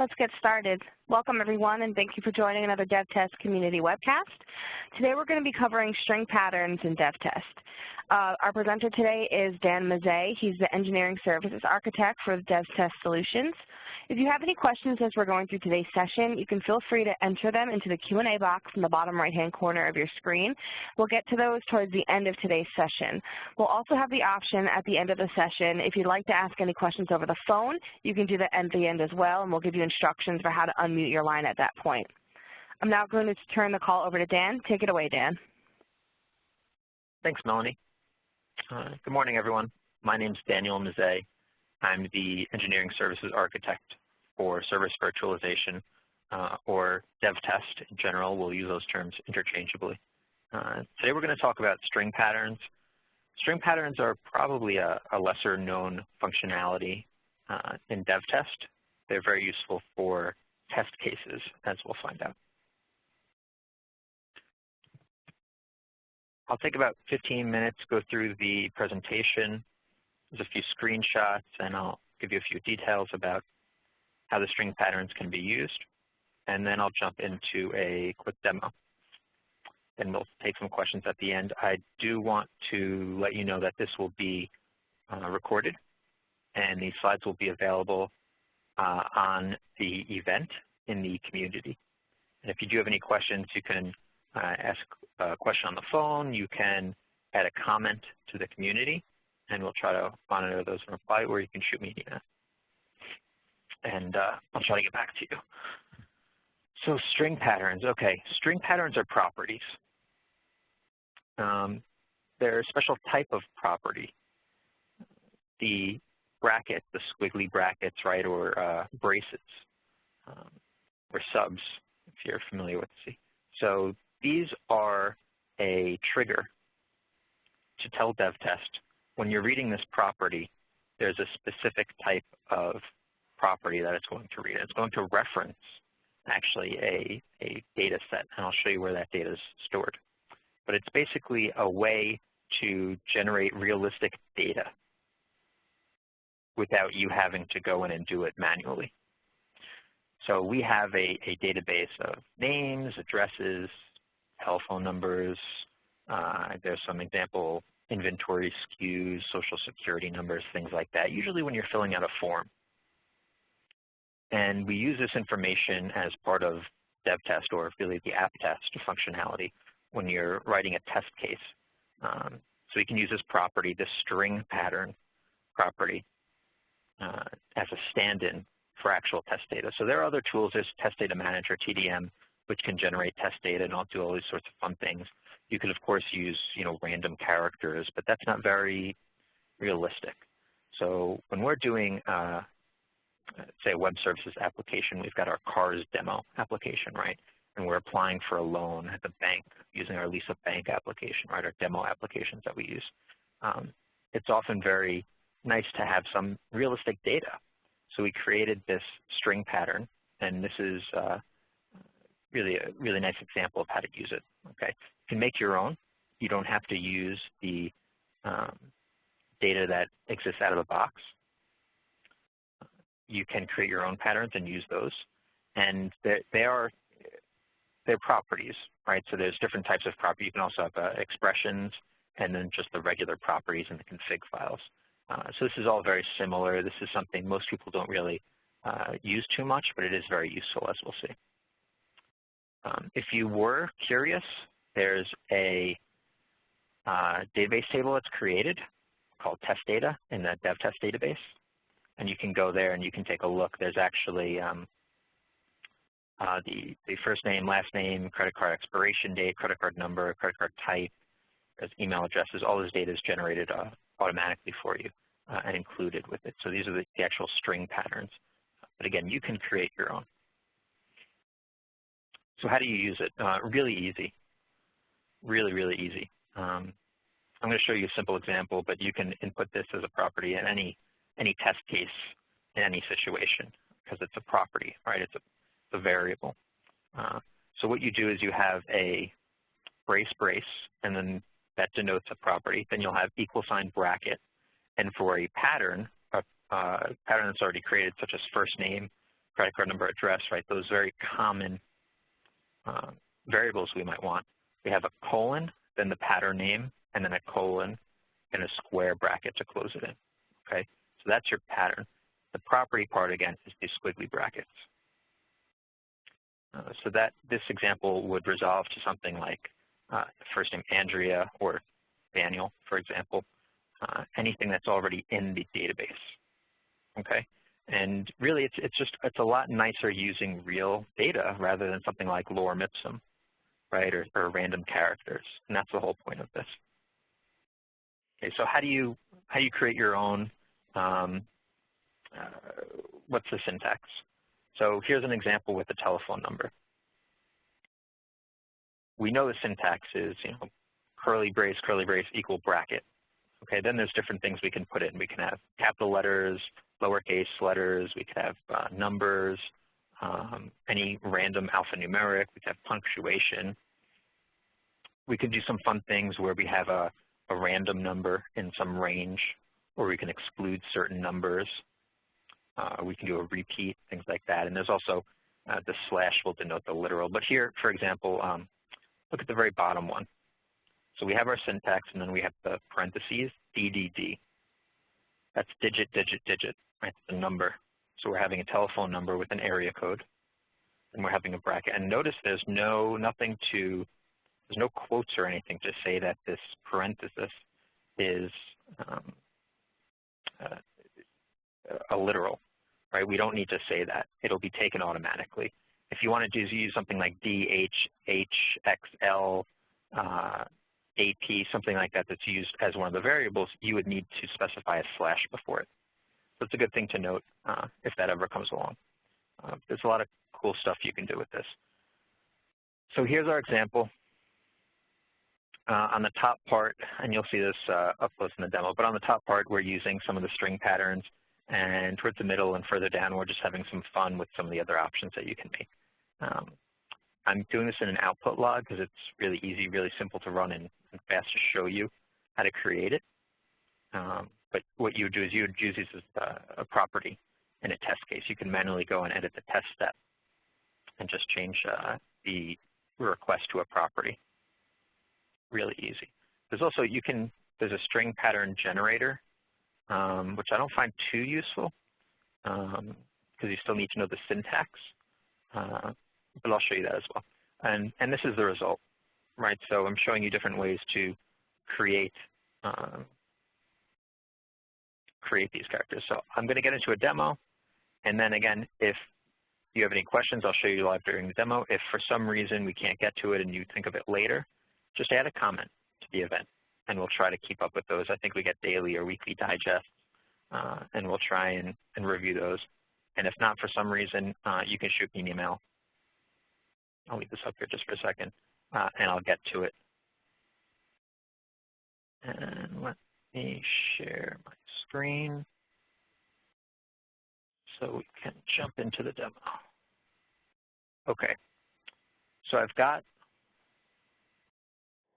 Let's get started. Welcome everyone, and thank you for joining another DevTest community webcast. Today we're going to be covering string patterns in DevTest. Our presenter today is Dan Mazzei. He's the Engineering Services Architect for DevTest Solutions. If you have any questions as we're going through today's session, you can feel free to enter them into the Q&A box in the bottom right-hand corner of your screen. We'll get to those towards the end of today's session. We'll also have the option at the end of the session, if you'd like to ask any questions over the phone, you can do that at the end as well, and we'll give you instructions for how to unmute your line at that point. I'm now going to turn the call over to Dan. Take it away, Dan. Thanks, Melanie. Good morning, everyone. My name is Daniel Mazzei. I'm the Engineering Services Architect for Service Virtualization, or DevTest in general. We'll use those terms interchangeably. Today we're going to talk about string patterns. String patterns are probably a lesser known functionality in DevTest. They're very useful for test cases, as we'll find out. I'll take about 15 minutes, go through the presentation. There's a few screenshots, and I'll give you a few details about how the string patterns can be used. And then I'll jump into a quick demo. And we'll take some questions at the end. I do want to let you know that this will be recorded, and these slides will be available on the event in the community. And if you do have any questions, you can ask a question on the phone. You can add a comment to the community, and we'll try to monitor those and reply, or you can shoot me an email. And I'll try to get back to you. So string patterns. Okay, string patterns are properties. They're a special type of property. The bracket, the squiggly brackets, right, or braces, or subs, if you're familiar with C. So these are a trigger to tell DevTest when you're reading this property, there's a specific type of property that it's going to read. It's going to reference actually a data set, and I'll show you where that data is stored. But it's basically a way to generate realistic data without you having to go in and do it manually. So we have a database of names, addresses, telephone numbers. There's some example inventory SKUs, social security numbers, things like that, usually when you're filling out a form. And we use this information as part of DevTest, or really the app test functionality, when you're writing a test case. So we can use this property, this string pattern property, as a stand-in for actual test data. So there are other tools. There's Test Data Manager, TDM, which can generate test data and I'll do all these sorts of fun things. You could, of course, use random characters, but that's not very realistic. So when we're doing, say, a web services application, we've got our cars demo application, right? And we're applying for a loan at the bank using our Lisa Bank application, right, our demo applications that we use. It's often very nice to have some realistic data. So we created this string pattern, and this is really a really nice example of how to use it. Okay, you can make your own. You don't have to use the data that exists out of the box. You can create your own patterns and use those, and they're properties, right? So there's different types of properties. You can also have expressions, and then just the regular properties in the config files. So this is all very similar. This is something most people don't really use too much, but it is very useful, as we'll see. If you were curious, there's a database table that's created called test data in the DevTest database. And you can go there and you can take a look. There's actually the first name, last name, credit card expiration date, credit card number, credit card type, there's email addresses. All this data is generated automatically for you and included with it. So these are the actual string patterns. But again, you can create your own. So how do you use it? Really easy. Really, really easy. I'm going to show you a simple example, but you can input this as a property in any test case in any situation because it's a property, right? It's a variable. So what you do is you have a brace, and then that denotes a property. Then you'll have equal sign bracket. And for a pattern that's already created, such as first name, credit card number, address, right? Those very common variables we might want. We have a colon, then the pattern name, and then a colon and a square bracket to close it in, okay? So that's your pattern. The property part, again, is these squiggly brackets. So that this example would resolve to something like first name Andrea or Daniel, for example, anything that's already in the database, okay? And really, it's a lot nicer using real data rather than something like lorem ipsum, right, or random characters, and that's the whole point of this. Okay, so how do you create your own? What's the syntax? So here's an example with a telephone number. We know the syntax is, curly brace equal bracket. Okay, then there's different things we can put in. We can have capital letters, lowercase letters. We could have numbers, any random alphanumeric. We could have punctuation. We could do some fun things where we have a random number in some range, or we can exclude certain numbers. We can do a repeat, things like that. And there's also the slash will denote the literal. But here, for example, look at the very bottom one. So we have our syntax, and then we have the parentheses, DDD. That's digit, digit, digit, right? It's a number. So we're having a telephone number with an area code, and we're having a bracket. And notice there's no quotes or anything to say that this parenthesis is a literal, right? We don't need to say that. It'll be taken automatically. If you want to use something like DHHXL, AP, something like that that's used as one of the variables, you would need to specify a slash before it. So it's a good thing to note if that ever comes along. There's a lot of cool stuff you can do with this. So here's our example. On the top part, and you'll see this up close in the demo, but on the top part, we're using some of the string patterns, and towards the middle and further down, we're just having some fun with some of the other options that you can make. I'm doing this in an output log because it's really easy, really simple to run and fast to show you how to create it. But what you would do is you would use this as a property in a test case. You can manually go and edit the test step and just change the request to a property. Really easy. There's also, there's a string pattern generator, which I don't find too useful because you still need to know the syntax. But I'll show you that as well. And this is the result, right? So I'm showing you different ways to create these characters. So I'm going to get into a demo, and then again, if you have any questions, I'll show you live during the demo. If for some reason we can't get to it and you think of it later, just add a comment to the event, and we'll try to keep up with those. I think we get daily or weekly digests, and we'll try and review those. And if not for some reason, you can shoot me an email. I'll leave this up here just for a second, and I'll get to it. And let me share my screen so we can jump into the demo. Okay, so I've got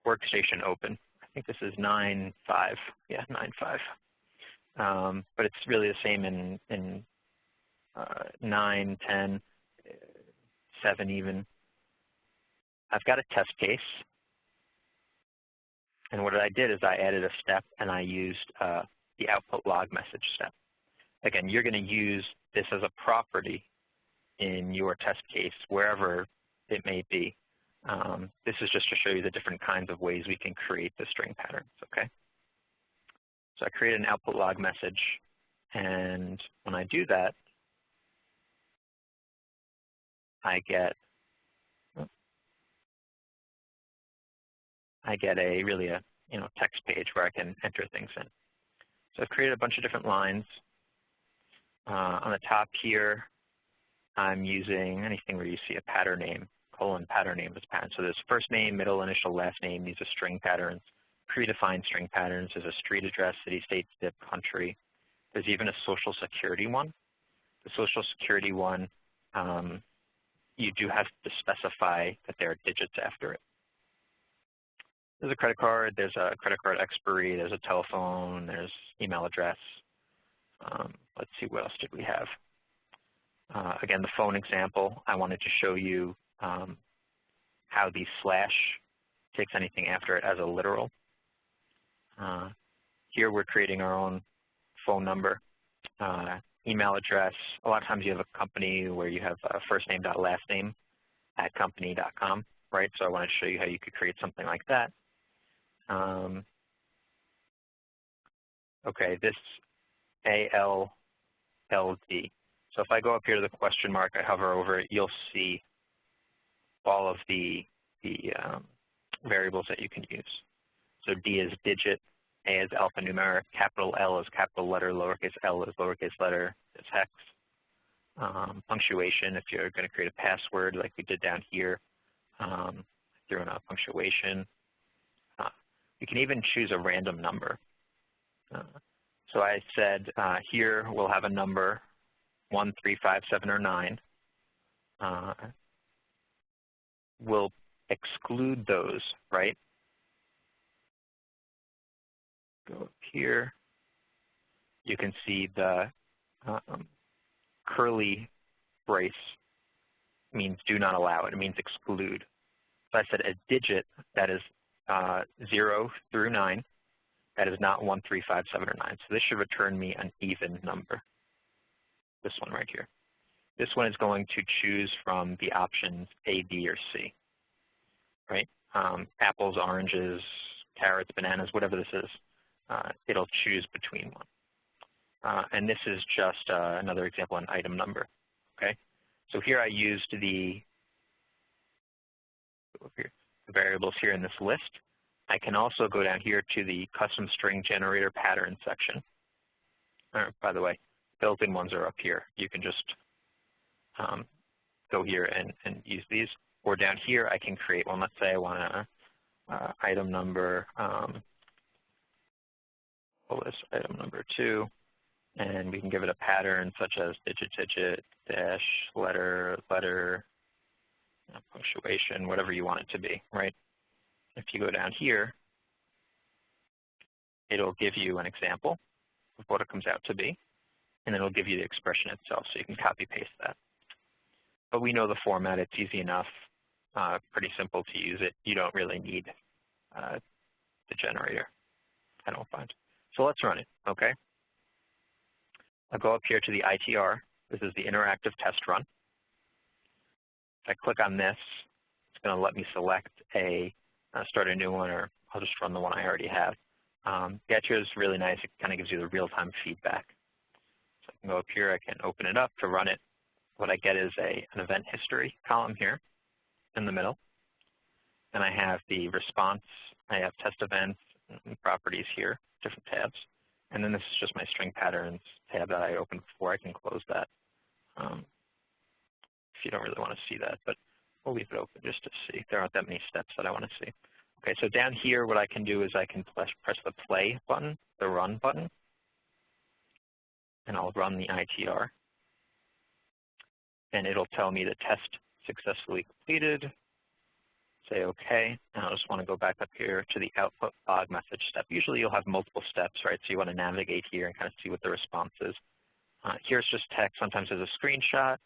Workstation open. I think this is 9.5. Yeah, 9.5. But it's really the same in 9, 10, 7 even. I've got a test case. And what I did is I added a step, and I used the output log message step. Again, you're going to use this as a property in your test case, wherever it may be. This is just to show you the different kinds of ways we can create the string patterns, okay? So I create an output log message, and when I do that, I get a text page where I can enter things in. So I've created a bunch of different lines. On the top here, I'm using anything where you see a pattern name, colon pattern name as pattern. So there's first name, middle initial, last name. These are string patterns. Predefined string patterns. There's a street address, city, state, zip, country. There's even a social security one. The social security one, you do have to specify that there are digits after it. There's a credit card, there's a credit card expiry, there's a telephone, there's email address. Let's see, what else did we have? Again, the phone example, I wanted to show you how the slash takes anything after it as a literal. Here we're creating our own phone number, email address. A lot of times you have a company where you have first name dot last name at company.com, right? So I wanted to show you how you could create something like that. Okay, this ALLD. So if I go up here to the question mark, I hover over it, you'll see all of the variables that you can use. So D is digit, A is alphanumeric, capital L is capital letter, lowercase l is lowercase letter, it's hex. Punctuation, if you're going to create a password like we did down here, throw in a punctuation. You can even choose a random number. So I said here we'll have a number 1, 3, 5, 7, or 9. We'll exclude those, right? Go up here. You can see the curly brace means do not allow. It means exclude. So I said a digit that is 0 through 9. That is not 1, 3, 5, 7, or 9. So this should return me an even number. This one right here. This one is going to choose from the options A, B, or C, right? Apples, oranges, carrots, bananas, whatever this is, it'll choose between one. And this is just another example, an item number, okay? So here I used the variables here in this list. I can also go down here to the custom string generator pattern section. By the way, built-in ones are up here. You can just go here and use these. Or down here, I can create one. Let's say I want a item number, item number 2, and we can give it a pattern such as digit, digit, dash, letter, letter, punctuation, whatever you want it to be, right? If you go down here, it'll give you an example of what it comes out to be, and then it'll give you the expression itself, so you can copy paste that. But we know the format, it's easy enough, pretty simple to use it. You don't really need the generator, I don't find. So let's run it, okay? I'll go up here to the ITR. This is the interactive test run. If I click on this, it's going to let me select start a new one, or I'll just run the one I already have. The ITR is really nice. It kind of gives you the real-time feedback. So I can go up here. I can open it up to run it. What I get is an event history column here in the middle. And I have the response. I have test events and properties here, different tabs. And then this is just my string patterns tab that I opened before. I can close that if you don't really want to see that. But we'll leave it open just to see. There aren't that many steps that I want to see. Okay, so down here, what I can do is I can press the play button, the run button, and I'll run the ITR. And it'll tell me the test successfully completed. Say OK, and I'll just want to go back up here to the output log message step. Usually you'll have multiple steps, right? So you want to navigate here and kind of see what the response is. Here's just text. Sometimes there's a screenshot.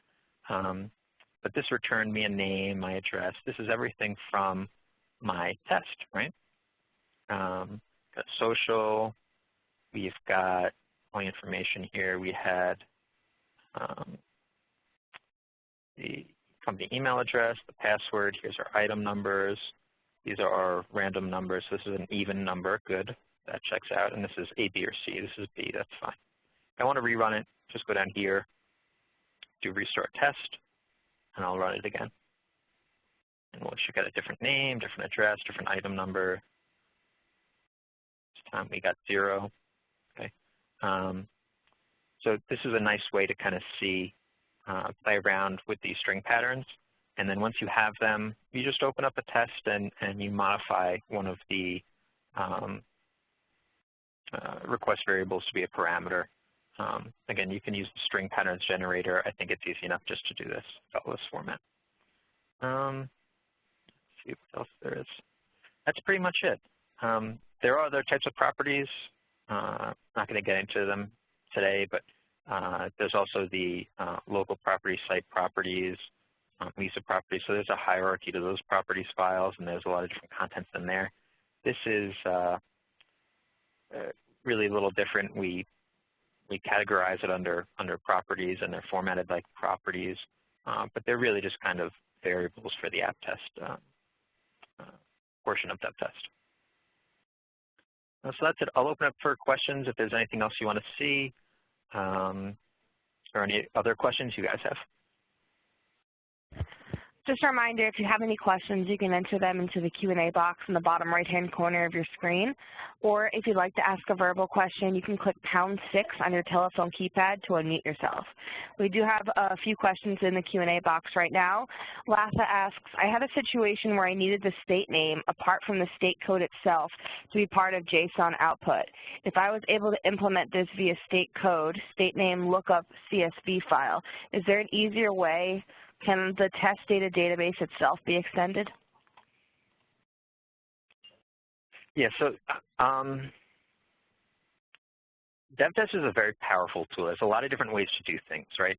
But this returned me a name, my address. This is everything from my test, right? Got social. We've got all the information here. We had the company email address, the password. Here's our item numbers. These are our random numbers. This is an even number. Good. That checks out. And this is A, B, or C. This is B. That's fine. If I want to rerun it, just go down here, do restart test, and I'll run it again. And we should get a different name, different address, different item number. This time we got 0. Okay. So this is a nice way to kind of see, play around with these string patterns. And then once you have them, you just open up a test and you modify one of the request variables to be a parameter. Again, you can use the string patterns generator. I think it's easy enough just to do this, follow this format. Let's see what else there is. That's pretty much it. There are other types of properties. I'm not going to get into them today, but There's also the local property site properties, Lisa properties. So there's a hierarchy to those properties files, and there's a lot of different contents in there. This is really a little different. We categorize it under properties, and they're formatted like properties, but they're really just kind of variables for the app test portion of DevTest. So that's it. I'll open up for questions if there's anything else you want to see, or any other questions you guys have. Just a reminder, if you have any questions, you can enter them into the Q&A box in the bottom right-hand corner of your screen. Or if you'd like to ask a verbal question, you can click #6 on your telephone keypad to unmute yourself. We do have a few questions in the Q&A box right now. Latha asks, I had a situation where I needed the state name, apart from the state code itself, to be part of JSON output. If I was able to implement this via state code, state name lookup CSV file, is there an easier way? Can the test data database itself be extended? Yeah, so DevTest is a very powerful tool. There's a lot of different ways to do things, right?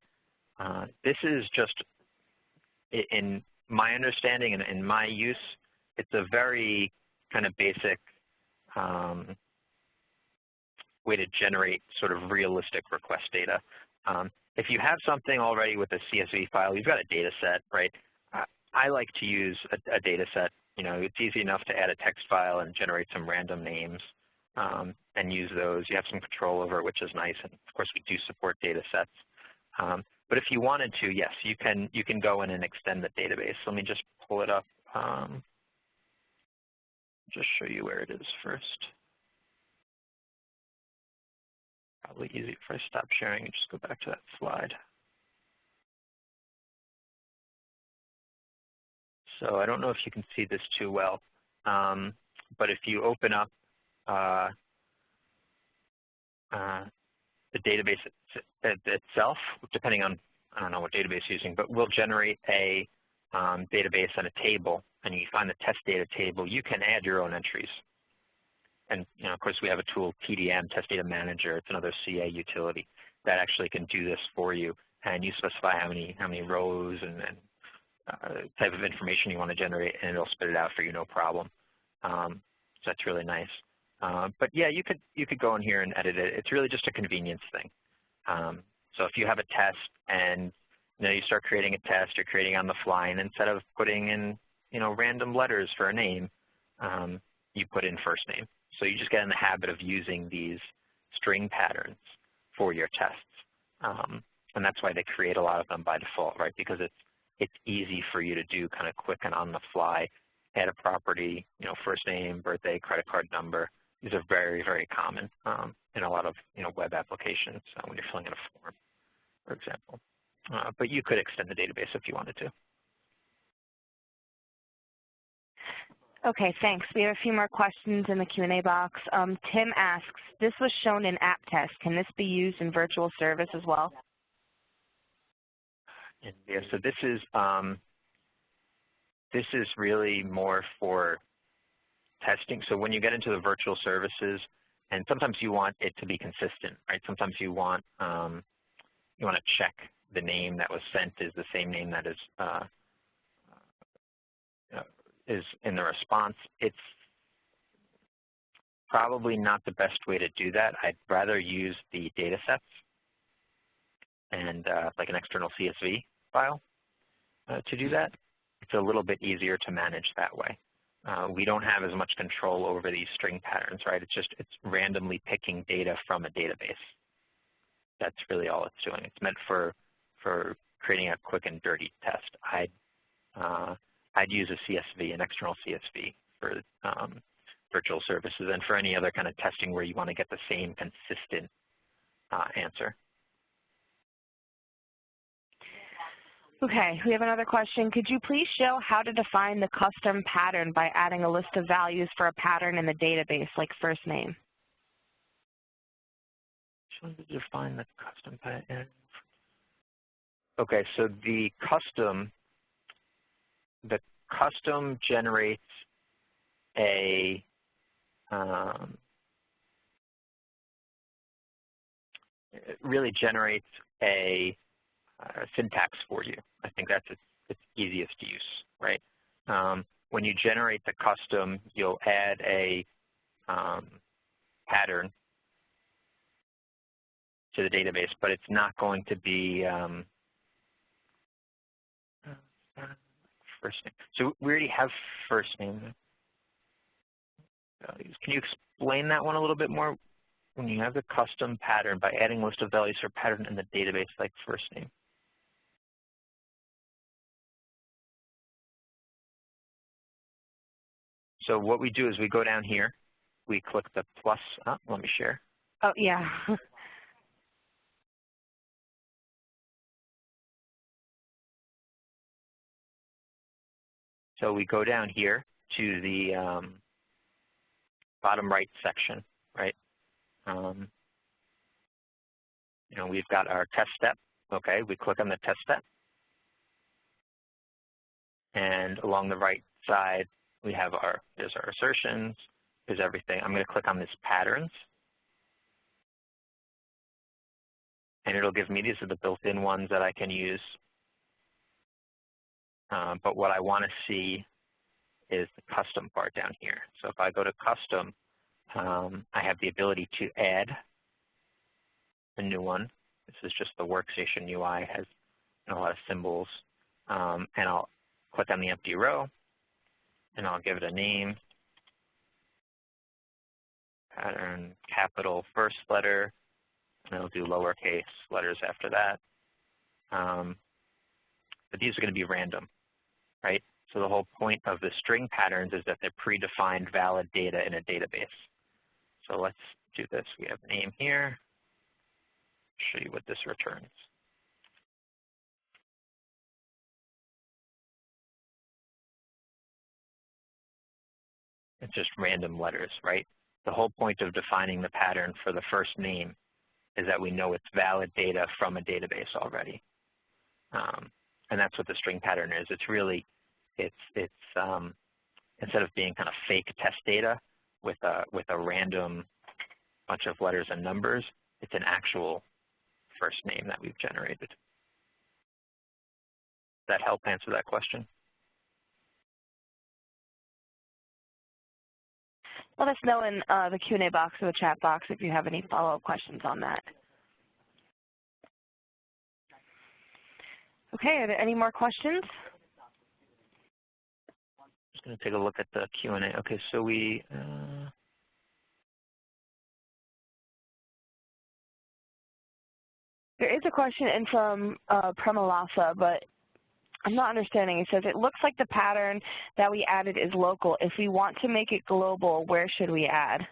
This is just, in my understanding and in my use, it's a very kind of basic way to generate sort of realistic request data. If you have something already with a CSV file, you've got a data set, right? I like to use a data set. You know, it's easy enough to add a text file and generate some random names and use those. You have some control over it, which is nice. And of course, we do support data sets. But if you wanted to, yes, you can go in and extend the database. Let me just pull it up. Just show you where it is first. Probably easy if I stop sharing and just go back to that slide. So I don't know if you can see this too well, but if you open up the database itself, depending on, I don't know what database you're using, but we'll generate a database and a table, and you find the test data table, you can add your own entries. And you know, of course, we have a tool, TDM, Test Data Manager. It's another CA utility that actually can do this for you. And you specify how many rows and type of information you want to generate, and it'll spit it out for you, no problem. So that's really nice. But yeah, you could go in here and edit it. It's really just a convenience thing. So if you have a test and you start creating a test, you're creating on the fly, and instead of putting in random letters for a name, you put in first name. So you just get in the habit of using these string patterns for your tests. And that's why they create a lot of them by default, right? Because it's easy for you to do kind of quick and on the fly, add a property, first name, birthday, credit card number. These are very, very common in a lot of web applications when you're filling in a form, for example. But you could extend the database if you wanted to. Okay, thanks. We have a few more questions in the Q&A box. Tim asks, this was shown in app test. Can this be used in virtual service as well? Yeah, so this is really more for testing. So when you get into the virtual services, and sometimes you want it to be consistent, right? Sometimes you want to check the name that was sent is the same name that is in the response. It's probably not the best way to do that. I'd rather use the data sets and like an external CSV file to do that. It's a little bit easier to manage that way. We don't have as much control over these string patterns, right? It's randomly picking data from a database. That's really all it's doing. It's meant for creating a quick and dirty test. I'd use a CSV, an external CSV for virtual services, and for any other kind of testing where you want to get the same consistent answer. Okay, we have another question. Could you please show how to define the custom pattern by adding a list of values for a pattern in the database, like first name? Show to define the custom pattern. Okay, so the custom generates a it really generates a syntax for you. I think that's its easiest use, right? When you generate the custom, you'll add a pattern to the database, but it's not going to be first name. So we already have first name values. Can you explain that one a little bit more? When you have the custom pattern, by adding a list of values for pattern in the database like first name. So what we do is we go down here, we click the plus, let me share. Oh, yeah. So we go down here to the bottom right section, right? You know, we've got our test step. Okay, we click on the test step. And along the right side, we have there's our assertions, there's everything. I'm going to click on this patterns. And it'll give me, these are the built-in ones that I can use. But what I want to see is the custom part down here. So if I go to custom, I have the ability to add a new one. This is just the workstation UI, has a lot of symbols. And I'll click on the empty row, and I'll give it a name. Pattern, capital first letter, and it'll do lowercase letters after that. But these are going to be random, right? So the whole point of the string patterns is that they're predefined valid data in a database. So let's do this. We have name here. Show you what this returns. It's just random letters, right? The whole point of defining the pattern for the first name is that we know it's valid data from a database already. And that's what the string pattern is. It's really, instead of being kind of fake test data with a random bunch of letters and numbers, it's an actual first name that we've generated. Does that help answer that question? Let us know in the Q&A box or the chat box if you have any follow-up questions on that. Okay, are there any more questions? Just going to take a look at the Q&A. Okay, so we there is a question in from Pramalasa, but I'm not understanding. It says, it looks like the pattern that we added is local. If we want to make it global, where should we add?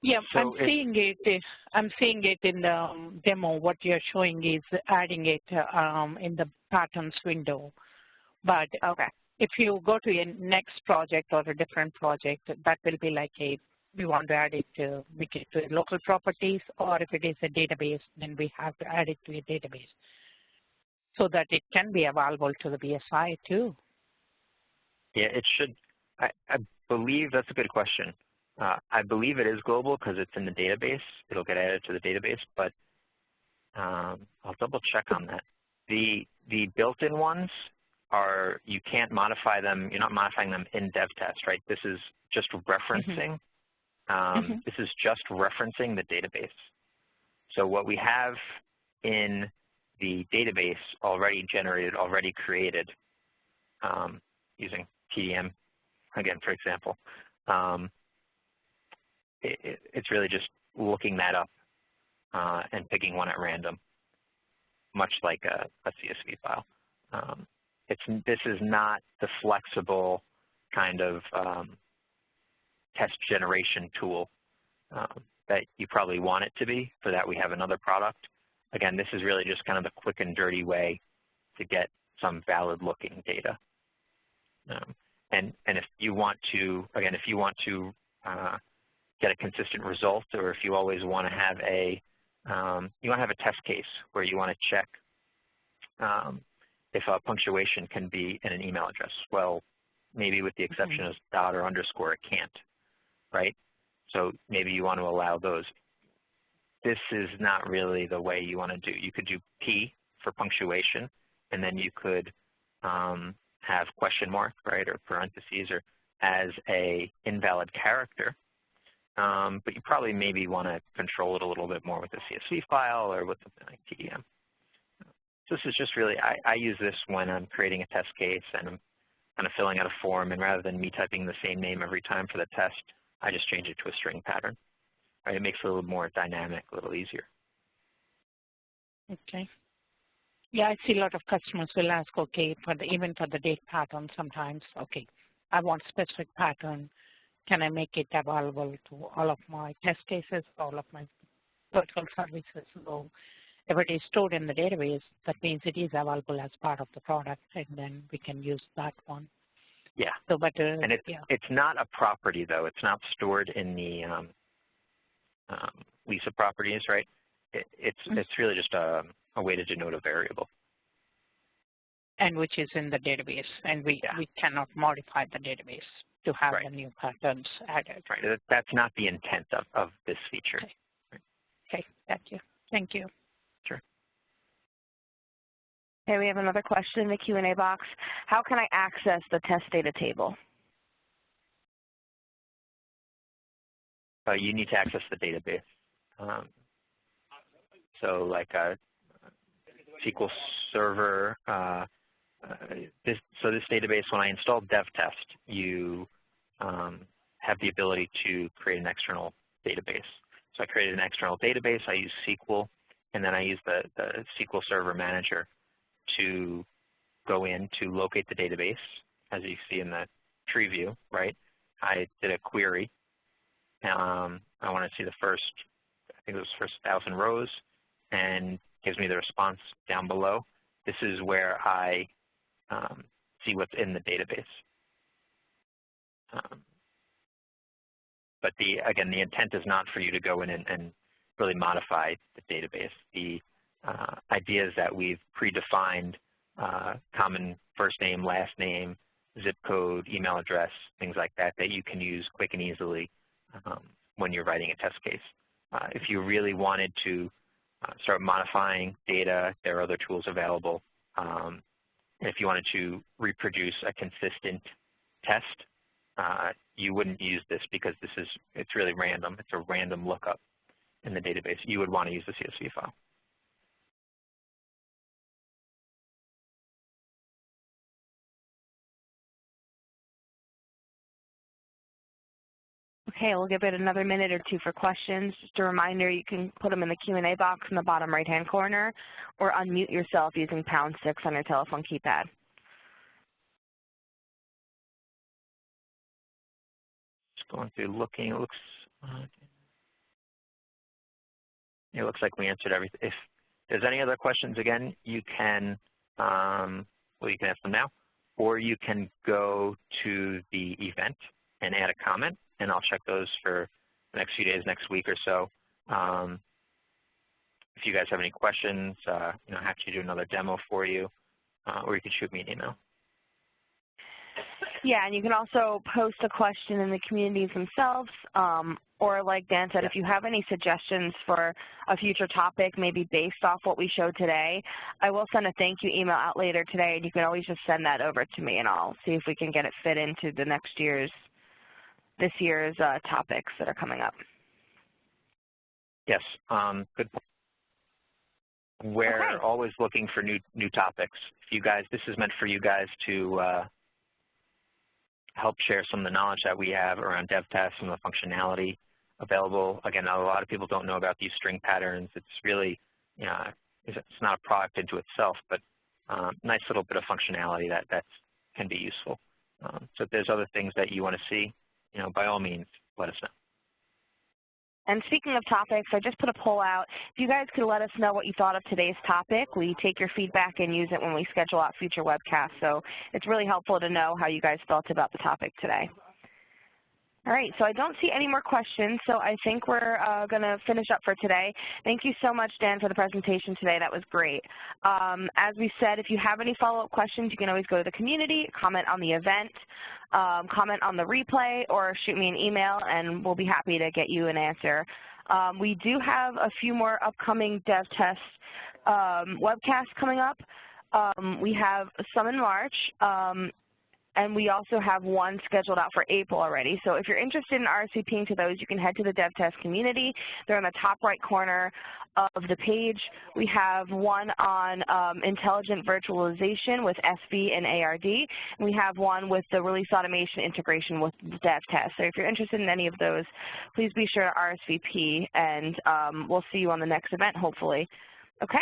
Yeah, so I'm seeing it in the demo. What you're showing is adding it in the patterns window. But okay, if you go to a next project or a different project, that will be like we want to add it to make it to local properties, or if it is a database, then we have to add it to a database so that it can be available to the BSI too. Yeah, it should. I believe that's a good question. I believe it is global because it's in the database. It'll get added to the database, but I'll double check on that. The built-in ones are, you can't modify them. You're not modifying them in DevTest, right? This is just referencing. This is just referencing the database. So what we have in the database already generated, already created, using TDM, again, for example, it's really just looking that up and picking one at random, much like a CSV file. This is not the flexible kind of test generation tool that you probably want it to be. For that, we have another product. Again, this is really just kind of the quick and dirty way to get some valid looking data. And if you want to, again, if you want to get a consistent result, or if you always want to have a test case where you want to check if a punctuation can be in an email address. Well, maybe with the exception of dot or underscore, it can't, right? So maybe you want to allow those. This is not really the way you want to do. You could do P for punctuation, and then you could have question mark, right, or parentheses, or as a invalid character. But you probably maybe want to control it a little bit more with a CSV file or with something like TDM. So this is just really, I use this when I'm creating a test case and I'm kind of filling out a form, and rather than me typing the same name every time for the test, I just change it to a string pattern. Right? It makes it a little more dynamic, a little easier. Okay. Yeah, I see a lot of customers will ask, okay, even for the date pattern sometimes, okay, I want specific pattern. Can I make it available to all of my test cases, all of my virtual services? So if it is stored in the database, that means it is available as part of the product, and then we can use that one. Yeah. So, but and it's not a property though. It's not stored in the Lisa properties, right? It's really just a way to denote a variable. And which is in the database, and we cannot modify the database to have the new patterns added. Right. That's not the intent of this feature. Okay. Okay. Thank you. Thank you. Sure. Okay, we have another question in the Q&A box. How can I access the test data table? You need to access the database. So like a SQL Server, this database, when I installed DevTest, you have the ability to create an external database. So I created an external database, I use SQL, and then I use the SQL Server Manager to go in to locate the database, as you see in the tree view, right? I did a query. I want to see the first, I think it was first 1,000 rows, and gives me the response down below. This is where I see what's in the database. But again, the intent is not for you to go in and really modify the database. The idea is that we've predefined common first name, last name, zip code, email address, things like that, that you can use quick and easily when you're writing a test case. If you really wanted to start modifying data, there are other tools available. If you wanted to reproduce a consistent test, you wouldn't use this because it's really random. It's a random lookup in the database. You would want to use the CSV file. Okay, we'll give it another minute or two for questions. Just a reminder, you can put them in the Q&A box in the bottom right-hand corner, or unmute yourself using #6 on your telephone keypad. Just going through looking, it looks like we answered everything. If there's any other questions, again, you can, you can ask them now, or you can go to the event and add a comment, and I'll check those for the next few days, next week or so. If you guys have any questions, happy to do another demo for you, or you can shoot me an email. Yeah, and you can also post a question in the communities themselves, or like Dan said, if you have any suggestions for a future topic, maybe based off what we showed today, I will send a thank you email out later today, and you can always just send that over to me, and I'll see if we can get it fit into the this year's topics that are coming up. Yes, good point. We're always looking for new topics. If you guys, this is meant for you guys to help share some of the knowledge that we have around DevTest and the functionality available. Again, a lot of people don't know about these string patterns. It's really, it's not a product into itself, but nice little bit of functionality that can be useful. So if there's other things that you want to see, by all means, let us know. And speaking of topics, I just put a poll out. If you guys could let us know what you thought of today's topic, we take your feedback and use it when we schedule out future webcasts. So it's really helpful to know how you guys felt about the topic today. All right, so I don't see any more questions, so I think we're going to finish up for today. Thank you so much, Dan, for the presentation today. That was great. As we said, if you have any follow-up questions, you can always go to the community, comment on the event, comment on the replay, or shoot me an email, and we'll be happy to get you an answer. We do have a few more upcoming DevTest webcasts coming up. We have some in March. And we also have one scheduled out for April already. So if you're interested in RSVPing to those, you can head to the DevTest community. They're in the top right corner of the page. We have one on intelligent virtualization with SV and ARD. And we have one with the release automation integration with DevTest. So if you're interested in any of those, please be sure to RSVP, and we'll see you on the next event, hopefully. Okay.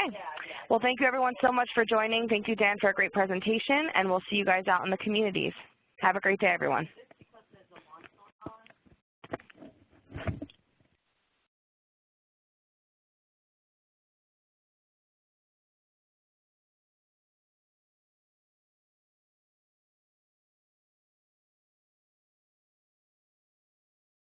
Well, thank you everyone so much for joining. Thank you, Dan, for a great presentation, and we'll see you guys out in the communities. Have a great day, everyone.